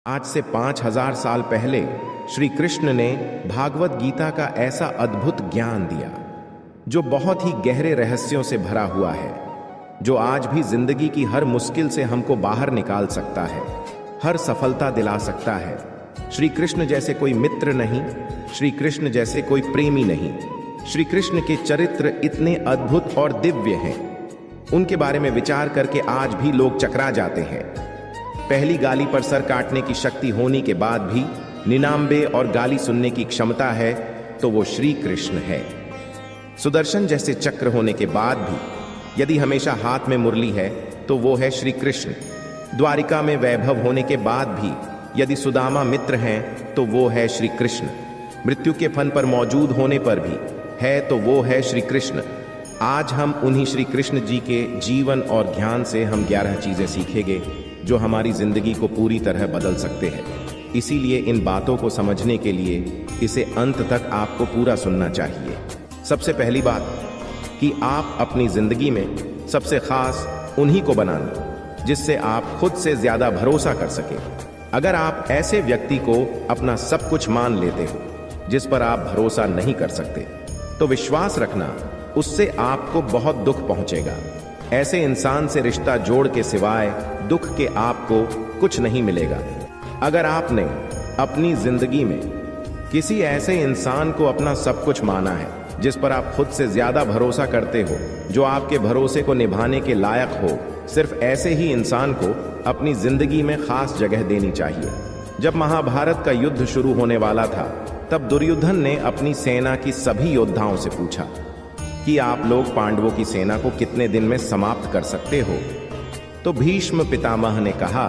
आज से 5000 साल पहले श्री कृष्ण ने भागवत गीता का ऐसा अद्भुत ज्ञान दिया जो बहुत ही गहरे रहस्यों से भरा हुआ है, जो आज भी जिंदगी की हर मुश्किल से हमको बाहर निकाल सकता है, हर सफलता दिला सकता है। श्री कृष्ण जैसे कोई मित्र नहीं, श्री कृष्ण जैसे कोई प्रेमी नहीं। श्री कृष्ण के चरित्र इतने अद्भुत और दिव्य हैं, उनके बारे में विचार करके आज भी लोग चकरा जाते हैं। पहली गाली पर सर काटने की शक्ति होने के बाद भी 99 और गाली सुनने की क्षमता है तो वो श्री कृष्ण है। सुदर्शन जैसे चक्र होने के बाद भी यदि हमेशा हाथ में मुरली है तो वो है श्री कृष्ण। द्वारिका में वैभव होने के बाद भी यदि सुदामा मित्र हैं तो वो है श्री कृष्ण। मृत्यु के फन पर मौजूद होने पर भी है तो वो है श्री कृष्ण। आज हम उन्हीं श्री कृष्ण जी के जीवन और ज्ञान से हम 11 चीजें सीखेंगे जो हमारी जिंदगी को पूरी तरह बदल सकते हैं। इसीलिए इन बातों को समझने के लिए इसे अंत तक आपको पूरा सुनना चाहिए। सबसे पहली बात कि आप अपनी जिंदगी में सबसे खास उन्हीं को बनाना जिससे आप खुद से ज्यादा भरोसा कर सके। अगर आप ऐसे व्यक्ति को अपना सब कुछ मान लेते हो जिस पर आप भरोसा नहीं कर सकते तो विश्वास रखना उससे आपको बहुत दुख पहुंचेगा। ऐसे इंसान से रिश्ता जोड़ के सिवाय दुख के आपको कुछ नहीं मिलेगा। अगर आपने अपनी जिंदगी में किसी ऐसे इंसान को अपना सब कुछ माना है जिस पर आप खुद से ज्यादा भरोसा करते हो, जो आपके भरोसे को निभाने के लायक हो, सिर्फ ऐसे ही इंसान को अपनी जिंदगी में खास जगह देनी चाहिए। जब महाभारत का युद्ध शुरू होने वाला था तब दुर्योधन ने अपनी सेना की सभी योद्धाओं से पूछा कि आप लोग पांडवों की सेना को कितने दिन में समाप्त कर सकते हो। तो भीष्म पितामह ने कहा,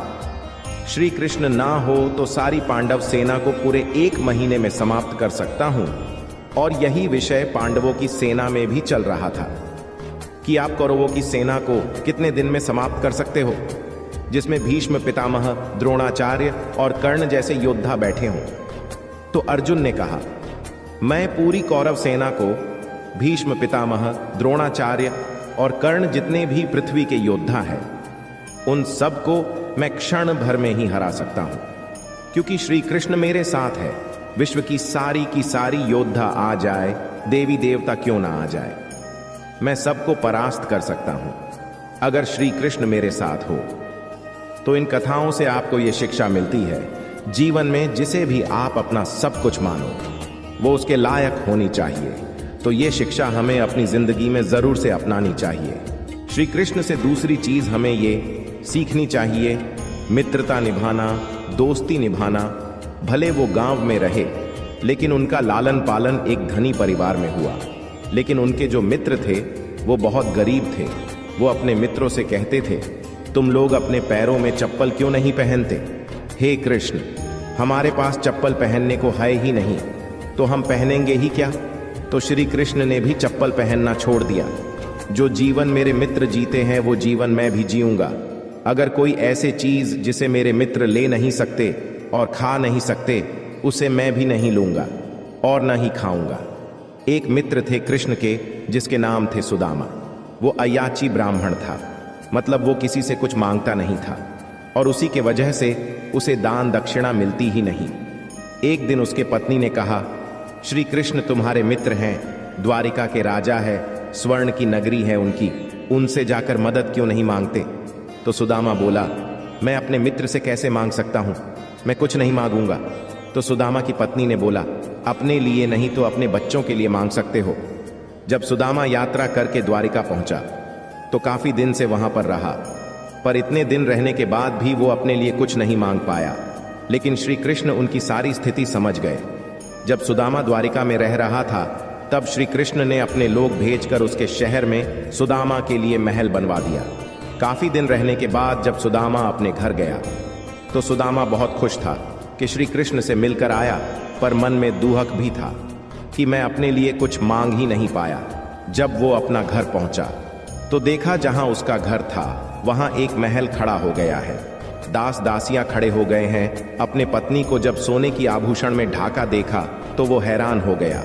श्री कृष्ण ना हो तो सारी पांडव सेना को पूरे 1 महीने में समाप्त कर सकता हूं। और यही विषय पांडवों की सेना में भी चल रहा था कि आप कौरवों की सेना को कितने दिन में समाप्त कर सकते हो, जिसमें भीष्म पितामह, द्रोणाचार्य और कर्ण जैसे योद्धा बैठे हों। तो अर्जुन ने कहा, मैं पूरी कौरव सेना को भीष्म पितामह, द्रोणाचार्य और कर्ण जितने भी पृथ्वी के योद्धा हैं उन सबको मैं क्षण भर में ही हरा सकता हूं, क्योंकि श्री कृष्ण मेरे साथ है। विश्व की सारी योद्धा आ जाए, देवी देवता क्यों ना आ जाए, मैं सबको परास्त कर सकता हूं अगर श्री कृष्ण मेरे साथ हो। तो इन कथाओं से आपको यह शिक्षा मिलती है, जीवन में जिसे भी आप अपना सब कुछ मानो वो उसके लायक होनी चाहिए। तो ये शिक्षा हमें अपनी जिंदगी में जरूर से अपनानी चाहिए। श्री कृष्ण से दूसरी चीज हमें ये सीखनी चाहिए, मित्रता निभाना, दोस्ती निभाना। भले वो गांव में रहे लेकिन उनका लालन पालन एक धनी परिवार में हुआ, लेकिन उनके जो मित्र थे वो बहुत गरीब थे। वो अपने मित्रों से कहते थे, तुम लोग अपने पैरों में चप्पल क्यों नहीं पहनते? हे कृष्ण, हमारे पास चप्पल पहनने को है ही नहीं तो हम पहनेंगे ही क्या? तो श्री कृष्ण ने भी चप्पल पहनना छोड़ दिया। जो जीवन मेरे मित्र जीते हैं वो जीवन मैं भी जीऊंगा। अगर कोई ऐसे चीज जिसे मेरे मित्र ले नहीं सकते और खा नहीं सकते उसे मैं भी नहीं लूंगा और न ही खाऊंगा। एक मित्र थे कृष्ण के जिसके नाम थे सुदामा। वो अयाची ब्राह्मण था, मतलब वो किसी से कुछ मांगता नहीं था और उसी के वजह से उसे दान दक्षिणा मिलती ही नहीं। एक दिन उसके पत्नी ने कहा, श्री कृष्ण तुम्हारे मित्र हैं, द्वारिका के राजा है, स्वर्ण की नगरी है उनकी, उनसे जाकर मदद क्यों नहीं मांगते? तो सुदामा बोला, मैं अपने मित्र से कैसे मांग सकता हूं, मैं कुछ नहीं मांगूंगा। तो सुदामा की पत्नी ने बोला, अपने लिए नहीं तो अपने बच्चों के लिए मांग सकते हो। जब सुदामा यात्रा करके द्वारिका पहुंचा तो काफी दिन से वहां पर रहा, पर इतने दिन रहने के बाद भी वो अपने लिए कुछ नहीं मांग पाया। लेकिन श्री कृष्ण उनकी सारी स्थिति समझ गए। जब सुदामा द्वारिका में रह रहा था तब श्री कृष्ण ने अपने लोग भेजकर उसके शहर में सुदामा के लिए महल बनवा दिया। काफी दिन रहने के बाद जब सुदामा अपने घर गया तो सुदामा बहुत खुश था कि श्री कृष्ण से मिलकर आया, पर मन में दुहक भी था कि मैं अपने लिए कुछ मांग ही नहीं पाया। जब वो अपना घर पहुंचा तो देखा जहां उसका घर था वहां एक महल खड़ा हो गया है। दास दासियां खड़े हो गए हैं। अपने पत्नी को जब सोने की आभूषण में ढाका देखा तो वो हैरान हो गया।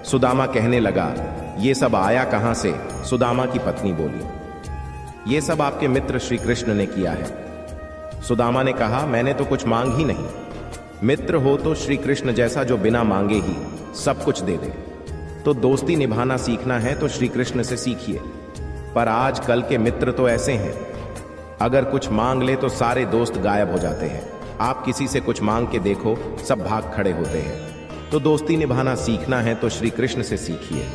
सुदामा कहने लगा, ये सब आया कहां से? सुदामा की पत्नी बोली, ये सब आपके मित्र श्री कृष्ण ने किया है। सुदामा ने कहा, मैंने तो कुछ मांग ही नहीं। मित्र हो तो श्री कृष्ण जैसा जो बिना मांगे ही सब कुछ दे दे। तो दोस्ती निभाना सीखना है तो श्री कृष्ण से सीखिए। पर आज कल के मित्र तो ऐसे हैं, अगर कुछ मांग ले तो सारे दोस्त गायब हो जाते हैं। आप किसी से कुछ मांग के देखो, सब भाग खड़े होते हैं। तो दोस्ती निभाना सीखना है तो श्री कृष्ण से सीखिए।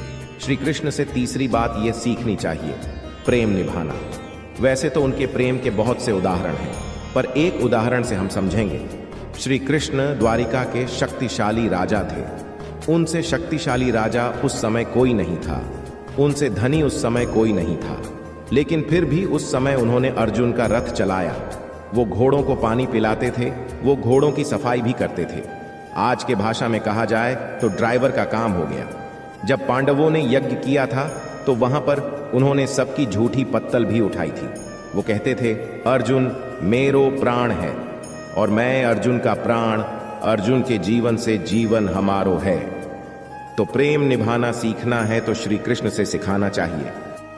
श्री कृष्ण से तीसरी बात यह सीखनी चाहिए, प्रेम निभाना। वैसे तो उनके प्रेम के बहुत से उदाहरण हैं, पर एक उदाहरण से हम समझेंगे। श्री कृष्ण द्वारिका के शक्तिशाली राजा थे। उनसे शक्तिशाली राजा उस समय कोई नहीं था, उनसे धनी उस समय कोई नहीं था, लेकिन फिर भी उस समय उन्होंने अर्जुन का रथ चलाया। वो घोड़ों को पानी पिलाते थे, वो घोड़ों की सफाई भी करते थे। आज के भाषा में कहा जाए तो ड्राइवर का काम हो गया। जब पांडवों ने यज्ञ किया था तो वहां पर उन्होंने सबकी झूठी पत्तल भी उठाई थी। वो कहते थे, अर्जुन मेरो प्राण है और मैं अर्जुन का प्राण, अर्जुन के जीवन से जीवन हमारो है। तो प्रेम निभाना सीखना है तो श्री कृष्ण से सिखाना चाहिए।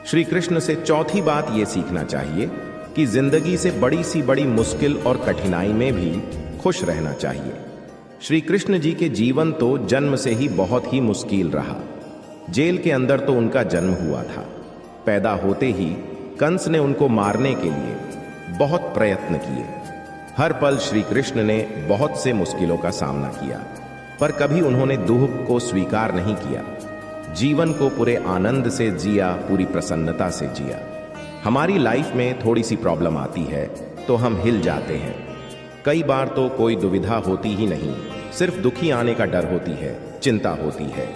श्री कृष्ण से चौथी बात यह सीखना चाहिए कि जिंदगी से बड़ी सी बड़ी मुश्किल और कठिनाई में भी खुश रहना चाहिए। श्री कृष्ण जी के जीवन तो जन्म से ही बहुत ही मुश्किल रहा। जेल के अंदर तो उनका जन्म हुआ था। पैदा होते ही कंस ने उनको मारने के लिए बहुत प्रयत्न किए। हर पल श्री कृष्ण ने बहुत से मुश्किलों का सामना किया, पर कभी उन्होंने दुख को स्वीकार नहीं किया। जीवन को पूरे आनंद से जिया, पूरी प्रसन्नता से जिया। हमारी लाइफ में थोड़ी सी प्रॉब्लम आती है तो हम हिल जाते हैं। कई बार तो कोई दुविधा होती ही नहीं, सिर्फ दुखी आने का डर होती है, चिंता होती है।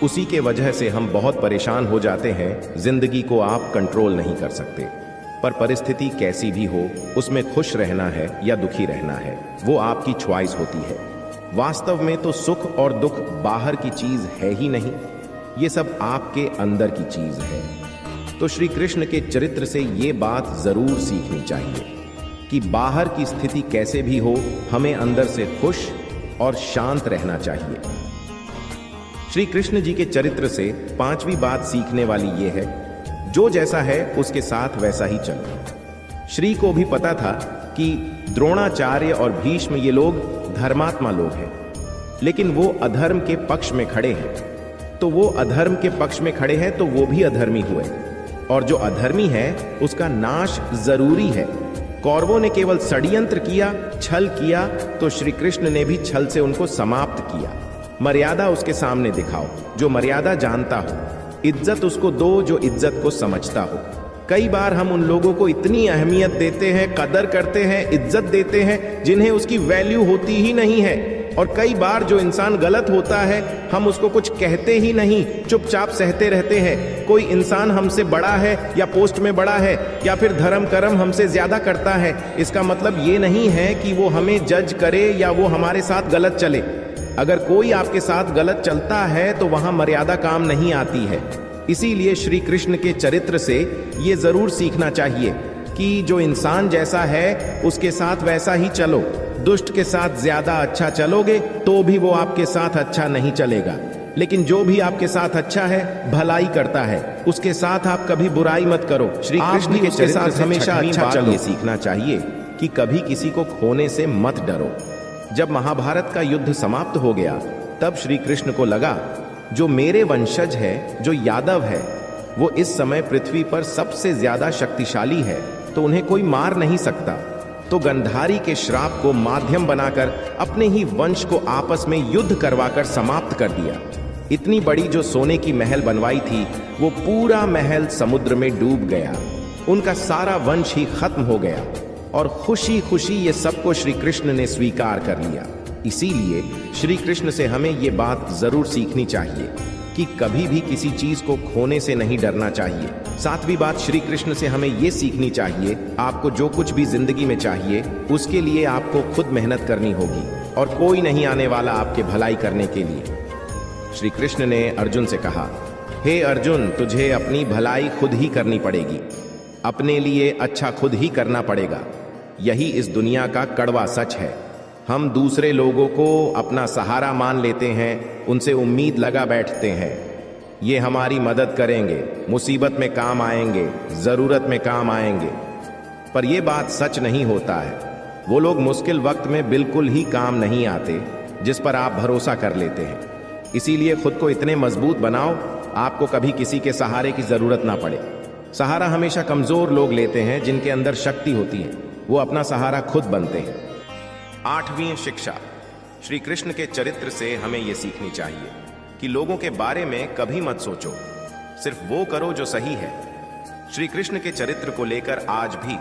उसी के वजह से हम बहुत परेशान हो जाते हैं। जिंदगी को आप कंट्रोल नहीं कर सकते, पर परिस्थिति कैसी भी हो उसमें खुश रहना है या दुखी रहना है, वो आपकी च्वाइस होती है। वास्तव में तो सुख और दुख बाहर की चीज है ही नहीं, ये सब आपके अंदर की चीज है। तो श्री कृष्ण के चरित्र से ये बात जरूर सीखनी चाहिए कि बाहर की स्थिति कैसे भी हो, हमें अंदर से खुश और शांत रहना चाहिए। श्री कृष्ण जी के चरित्र से पांचवी बात सीखने वाली यह है, जो जैसा है उसके साथ वैसा ही चलो। श्री को भी पता था कि द्रोणाचार्य और भीष्म ये लोग धर्मात्मा लोग हैं, लेकिन वो अधर्म के पक्ष में खड़े हैं। तो वो अधर्म के पक्ष में खड़े हैं तो वो भी अधर्मी हुए, और जो अधर्मी है उसका नाश जरूरी है। कौरवों ने केवल षड्यंत्र किया, छल किया, तो श्री कृष्ण ने भी छल से उनको समाप्त किया। मर्यादा उसके सामने दिखाओ, जो मर्यादा जानता हो। इज्जत उसको दो जो इज्जत को समझता हो। कई बार हम उन लोगों को इतनी अहमियत देते हैं, कदर करते हैं, इज्जत देते हैं जिन्हें उसकी वैल्यू होती ही नहीं है। और कई बार जो इंसान गलत होता है हम उसको कुछ कहते ही नहीं, चुपचाप सहते रहते हैं। कोई इंसान हमसे बड़ा है या पोस्ट में बड़ा है या फिर धर्म कर्म हमसे ज्यादा करता है, इसका मतलब ये नहीं है कि वो हमें जज करे या वो हमारे साथ गलत चले। अगर कोई आपके साथ गलत चलता है तो वहां मर्यादा काम नहीं आती है। इसीलिए श्री कृष्ण के चरित्र से ये जरूर सीखना चाहिए कि जो इंसान जैसा है उसके साथ वैसा ही चलो। दुष्ट के साथ ज्यादा अच्छा चलोगे तो भी वो आपके साथ अच्छा नहीं चलेगा, लेकिन जो भी आपके साथ अच्छा है, भलाई करता है, उसके साथ आप कभी बुराई मत करो। श्री कृष्ण के चरित्र से हमेशा अच्छा चलो। सीखना चाहिए कि कभी किसी को खोने से मत डरो। जब महाभारत का युद्ध समाप्त हो गया तब श्री कृष्ण को लगा जो मेरे वंशज है, जो यादव है, वो इस समय पृथ्वी पर सबसे ज्यादा शक्तिशाली है, तो उन्हें कोई मार नहीं सकता। तो गंधारी के श्राप को माध्यम बनाकर अपने ही वंश को आपस में युद्ध करवाकर समाप्त कर दिया। इतनी बड़ी जो सोने की महल बनवाई थी वो पूरा महल समुद्र में डूब गया। उनका सारा वंश ही खत्म हो गया और खुशी खुशी ये सबको श्री कृष्ण ने स्वीकार कर लिया। इसीलिए श्री कृष्ण से हमें ये बात जरूर सीखनी चाहिए कि कभी भी किसी चीज को खोने से नहीं डरना चाहिए। सातवीं बात श्री कृष्ण से हमें ये सीखनी चाहिए, आपको जो कुछ भी जिंदगी में चाहिए उसके लिए आपको खुद मेहनत करनी होगी और कोई नहीं आने वाला आपके भलाई करने के लिए। श्री कृष्ण ने अर्जुन से कहा, हे अर्जुन, तुझे अपनी भलाई खुद ही करनी पड़ेगी, अपने लिए अच्छा खुद ही करना पड़ेगा। यही इस दुनिया का कड़वा सच है। हम दूसरे लोगों को अपना सहारा मान लेते हैं, उनसे उम्मीद लगा बैठते हैं, ये हमारी मदद करेंगे, मुसीबत में काम आएंगे, जरूरत में काम आएंगे, पर यह बात सच नहीं होता है। वो लोग मुश्किल वक्त में बिल्कुल ही काम नहीं आते जिस पर आप भरोसा कर लेते हैं। इसीलिए खुद को इतने मजबूत बनाओ, आपको कभी किसी के सहारे की जरूरत ना पड़े। सहारा हमेशा कमजोर लोग लेते हैं जिनके अंदर शक्ति होती है, वो अपना सहारा खुद बनते हैं। 8वीं शिक्षा। श्री कृष्ण के चरित्र से हमें यह सीखनी चाहिए कि लोगों के बारे में कभी मत सोचो, सिर्फ वो करो जो सही है। श्री कृष्ण के चरित्र को लेकर आज भी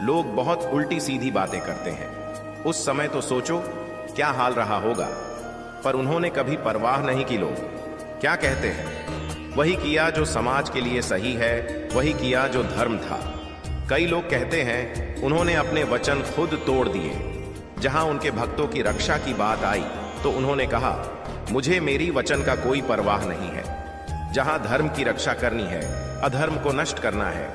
लोग बहुत उल्टी सीधी बातें करते हैं। उस समय तो सोचो क्या हाल रहा होगा, पर उन्होंने कभी परवाह नहीं की। लोग क्या कहते हैं, वही किया जो समाज के लिए सही है, वही किया जो धर्म था। कई लोग कहते हैं उन्होंने अपने वचन खुद तोड़ दिए। जहां उनके भक्तों की रक्षा की बात आई तो उन्होंने कहा, मुझे मेरी वचन का कोई परवाह नहीं है। जहां धर्म की रक्षा करनी है, अधर्म को नष्ट करना है,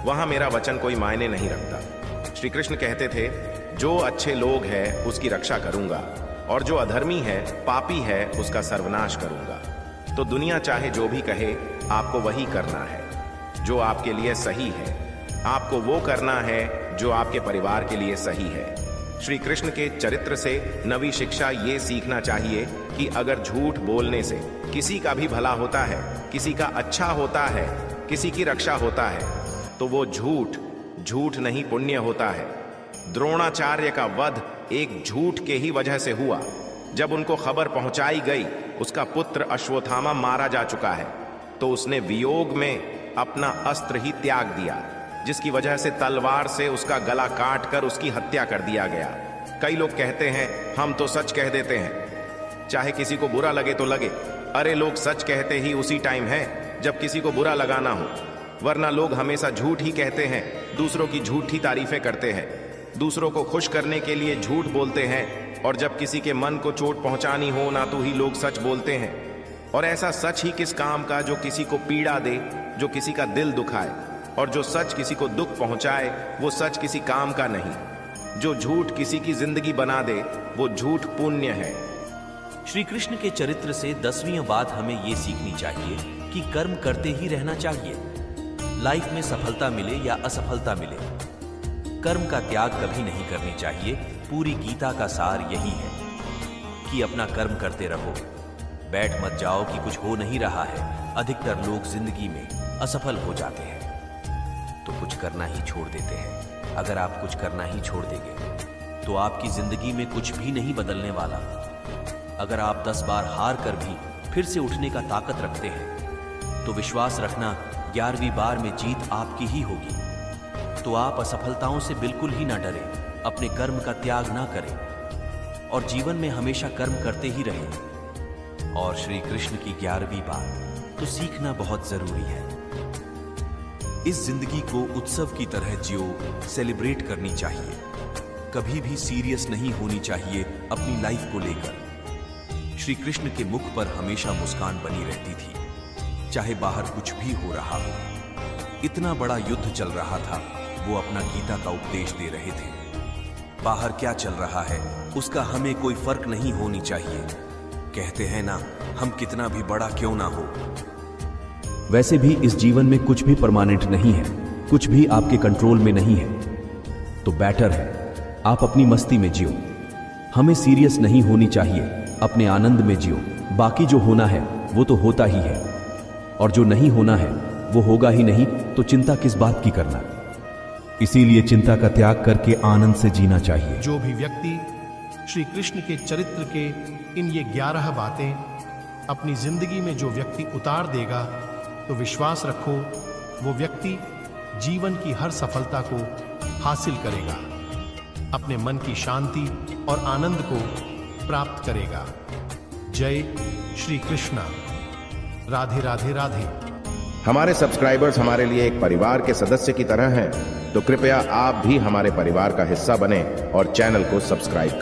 वहां मेरा वचन कोई मायने नहीं रखता। श्री कृष्ण कहते थे, जो अच्छे लोग हैं उसकी रक्षा करूंगा, और जो अधर्मी है, पापी है, उसका सर्वनाश करूंगा। तो दुनिया चाहे जो भी कहे, आपको वही करना है जो आपके लिए सही है। आपको वो करना है जो आपके परिवार के लिए सही है। श्री कृष्ण के चरित्र से नवी शिक्षा ये सीखना चाहिए कि अगर झूठ बोलने से किसी का भी भला होता है, किसी का अच्छा होता है, किसी की रक्षा होता है, तो वो झूठ नहीं पुण्य होता है। द्रोणाचार्य का वध एक झूठ के ही वजह से हुआ। जब उनको खबर पहुंचाई गई उसका पुत्र अश्वत्थामा मारा जा चुका है, तो उसने वियोग में अपना अस्त्र ही त्याग दिया, जिसकी वजह से तलवार से उसका गला काट कर उसकी हत्या कर दिया गया। कई लोग कहते हैं हम तो सच कह देते हैं, चाहे किसी को बुरा लगे तो लगे। अरे लोग सच कहते ही उसी टाइम है जब किसी को बुरा लगाना हो, वरना लोग हमेशा झूठ ही कहते हैं, दूसरों की झूठी तारीफें करते हैं, दूसरों को खुश करने के लिए झूठ बोलते हैं, और जब किसी के मन को चोट पहुंचानी हो ना तो ही लोग सच बोलते हैं। और ऐसा सच ही किस काम का जो किसी को पीड़ा दे, जो किसी का दिल दुखाए। और जो सच किसी को दुख पहुंचाए वो सच किसी काम का नहीं। जो झूठ किसी की जिंदगी बना दे वो झूठ पुण्य है। श्री कृष्ण के चरित्र से 10वीं बात हमें ये सीखनी चाहिए कि कर्म करते ही रहना चाहिए। लाइफ में सफलता मिले या असफलता मिले, कर्म का त्याग कभी नहीं करनी चाहिए। पूरी गीता का सार यही है कि अपना कर्म करते रहो, बैठ मत जाओ कि कुछ हो नहीं रहा है। अधिकतर लोग जिंदगी में असफल हो जाते हैं तो कुछ करना ही छोड़ देते हैं। अगर आप कुछ करना ही छोड़ देंगे तो आपकी जिंदगी में कुछ भी नहीं बदलने वाला। अगर आप 10 बार हार कर भी फिर से उठने का ताकत रखते हैं तो विश्वास रखना 11वीं बार में जीत आपकी ही होगी। तो आप असफलताओं से बिल्कुल ही ना डरें, अपने कर्म का त्याग ना करें और जीवन में हमेशा कर्म करते ही रहें। और श्री कृष्ण की 11वीं बात तो सीखना बहुत जरूरी है। इस जिंदगी को उत्सव की तरह जियो, सेलिब्रेट करनी चाहिए। कभी भी सीरियस नहीं होनी चाहिए अपनी लाइफ को लेकर। श्री कृष्ण के मुख पर हमेशा मुस्कान बनी रहती थी, चाहे बाहर कुछ भी हो रहा हो। इतना बड़ा युद्ध चल रहा था, वो अपना गीता का उपदेश दे रहे थे। बाहर क्या चल रहा है उसका हमें कोई फर्क नहीं होनी चाहिए। कहते हैं ना, हम कितना भी बड़ा क्यों ना हो। वैसे भी इस जीवन में कुछ भी परमानेंट नहीं है, कुछ भी आपके कंट्रोल में नहीं है। तो बेटर है आप अपनी मस्ती में जियो। हमें सीरियस नहीं होनी चाहिए, अपने आनंद में जियो। बाकी जो होना है वो तो होता ही है, और जो नहीं होना है वो होगा ही नहीं, तो चिंता किस बात की करना। इसीलिए चिंता का त्याग करके आनंद से जीना चाहिए। जो भी व्यक्ति श्री कृष्ण के चरित्र के इन ये 11 बातें अपनी जिंदगी में जो व्यक्ति उतार देगा, तो विश्वास रखो वो व्यक्ति जीवन की हर सफलता को हासिल करेगा, अपने मन की शांति और आनंद को प्राप्त करेगा। जय श्री कृष्णा। राधे राधे राधे। हमारे सब्सक्राइबर्स हमारे लिए एक परिवार के सदस्य की तरह हैं, तो कृपया आप भी हमारे परिवार का हिस्सा बने और चैनल को सब्सक्राइब करें।